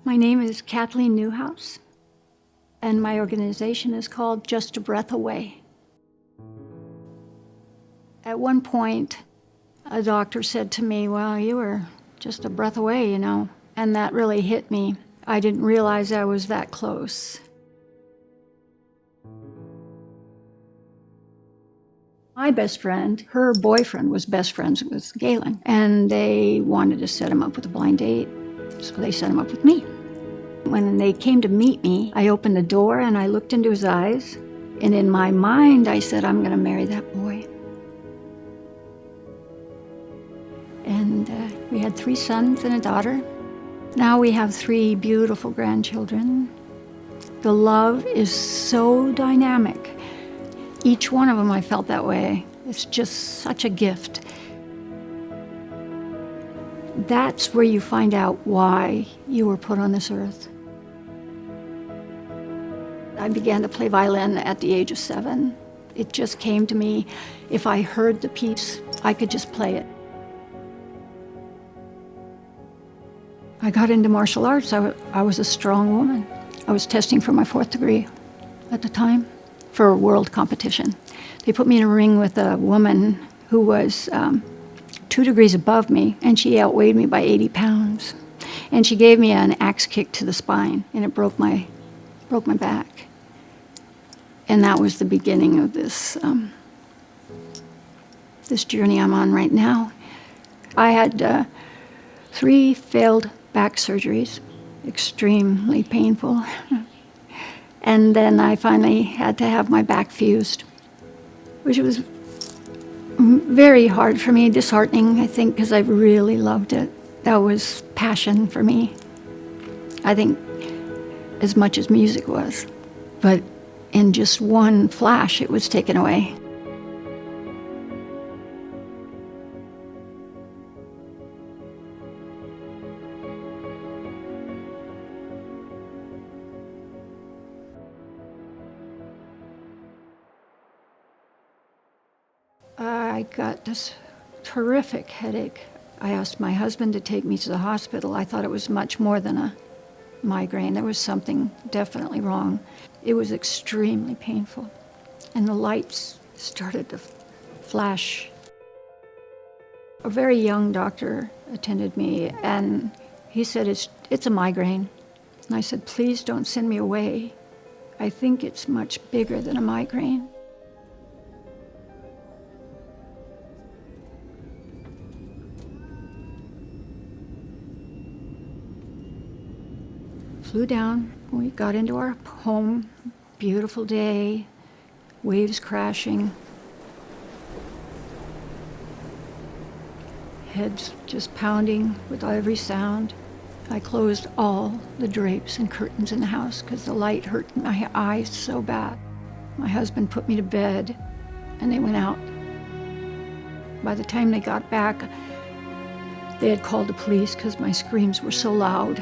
My name is Kathleen Newhouse, and my organization is called Just a Breath Away. At one point, a doctor said to me, "Well, you were just a breath away, you know," and that really hit me. I didn't realize I was that close. My best friend, her boyfriend was best friends with Galen, and they wanted to set him up with a blind date, so they set him up with me. When they came to meet me, I opened the door and I looked into his eyes, and in my mind I said, "I'm going to marry that boy." And we had 3 sons and a daughter. Now we have 3 beautiful grandchildren. The love is so dynamic. Each one of them, I felt that way. It's just such a gift. That's where you find out why you were put on this earth. I began to play violin at the age of 7. It just came to me. If I heard the piece, I could just play it. I got into martial arts. I was a strong woman. I was testing for my 4th degree at the time for a world competition. They put me in a ring with a woman who was 2 degrees above me, and she outweighed me by 80 pounds. And she gave me an axe kick to the spine, and it broke my back. And that was the beginning of this journey I'm on right now. I had 3 failed back surgeries, extremely painful. And then I finally had to have my back fused, which was very hard for me, disheartening, I think, because I really loved it. That was passion for me, I think, as much as music was. But in just one flash, it was taken away. I got this terrific headache. I asked my husband to take me to the hospital. I thought it was much more than a migraine. There was something definitely wrong. It was extremely painful, and the lights started to flash. A very young doctor attended me, and he said, it's a migraine. And I said, "Please don't send me away. I think it's much bigger than a migraine." Flew down. We got into our home. Beautiful day, waves crashing, heads just pounding with every sound. I closed all the drapes and curtains in the house because the light hurt my eyes so bad. My husband put me to bed, and they went out. By the time they got back, they had called the police because my screams were so loud.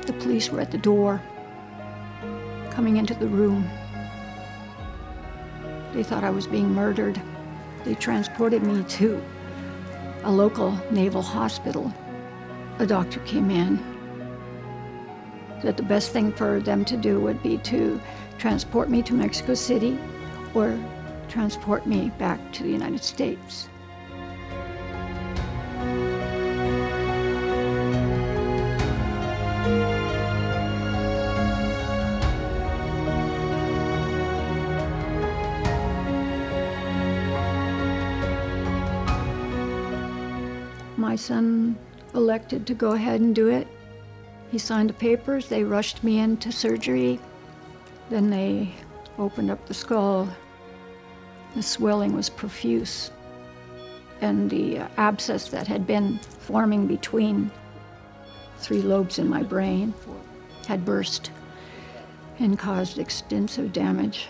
The police were at the door, coming into the room. They thought I was being murdered. They transported me to a local naval hospital. A doctor came in, said the best thing for them to do would be to transport me to Mexico City or transport me back to the United States. My son elected to go ahead and do it. He signed the papers. They rushed me into surgery. Then they opened up the skull. The swelling was profuse, and the abscess that had been forming between 3 lobes in my brain had burst and caused extensive damage.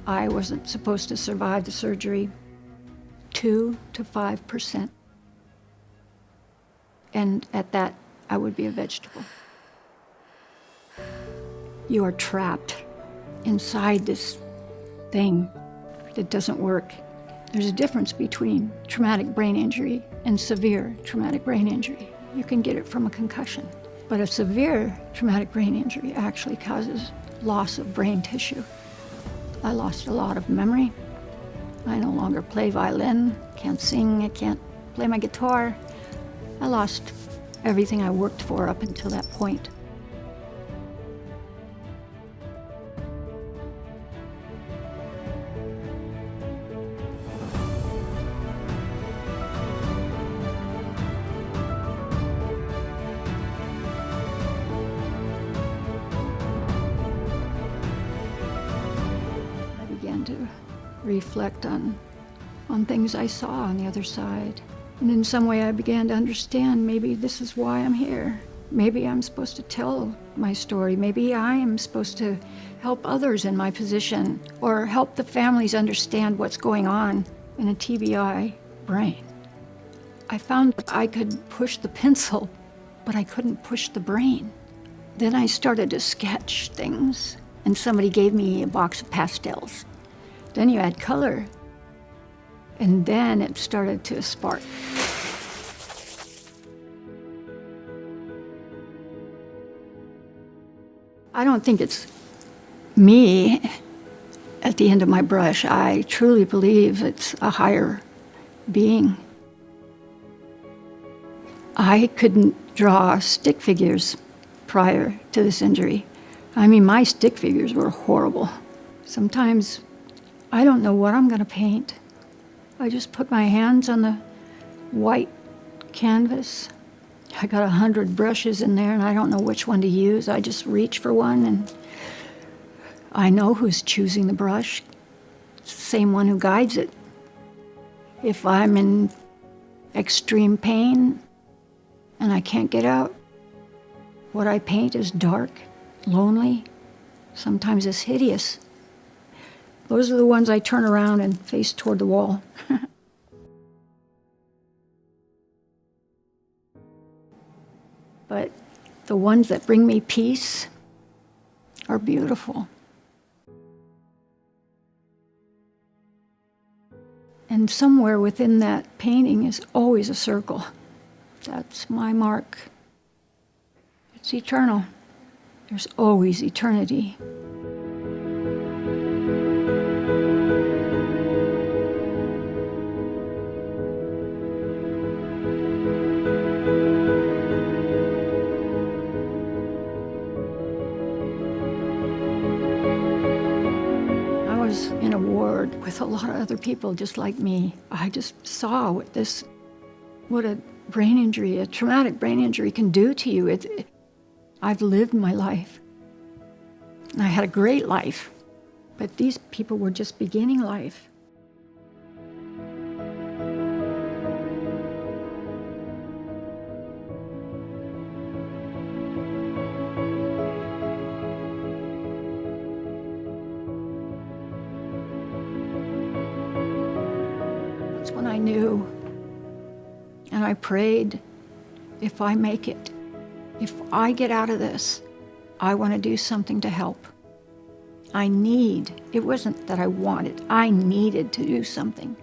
I wasn't supposed to survive the surgery. 2 to 5%. And at that, I would be a vegetable. You are trapped inside this thing that doesn't work. There's a difference between traumatic brain injury and severe traumatic brain injury. You can get it from a concussion, but a severe traumatic brain injury actually causes loss of brain tissue. I lost a lot of memory. I no longer play violin, can't sing, I can't play my guitar. I lost everything I worked for up until that point. I began to reflect on things I saw on the other side. And in some way I began to understand maybe this is why I'm here. Maybe I'm supposed to tell my story. Maybe I am supposed to help others in my position or help the families understand what's going on in a TBI brain. I found I could push the pencil, but I couldn't push the brain. Then I started to sketch things, and somebody gave me a box of pastels. Then you add color, and then it started to spark. I don't think it's me at the end of my brush. I truly believe it's a higher being. I couldn't draw stick figures prior to this injury. I mean, my stick figures were horrible. Sometimes I don't know what I'm going to paint. I just put my hands on the white canvas. I got 100 brushes in there, and I don't know which one to use. I just reach for one, and I know who's choosing the brush. It's the same one who guides it. If I'm in extreme pain and I can't get out, what I paint is dark, lonely, sometimes it's hideous. Those are the ones I turn around and face toward the wall. But the ones that bring me peace are beautiful. And somewhere within that painting is always a circle. That's my mark. It's eternal. There's always eternity. In a ward with a lot of other people just like me. I just saw what a brain injury, a traumatic brain injury can do to you. I've lived my life. And I had a great life, but these people were just beginning life. When I knew, and I prayed, if I make it, if I get out of this, I want to do something to help. It wasn't that I wanted, I needed to do something.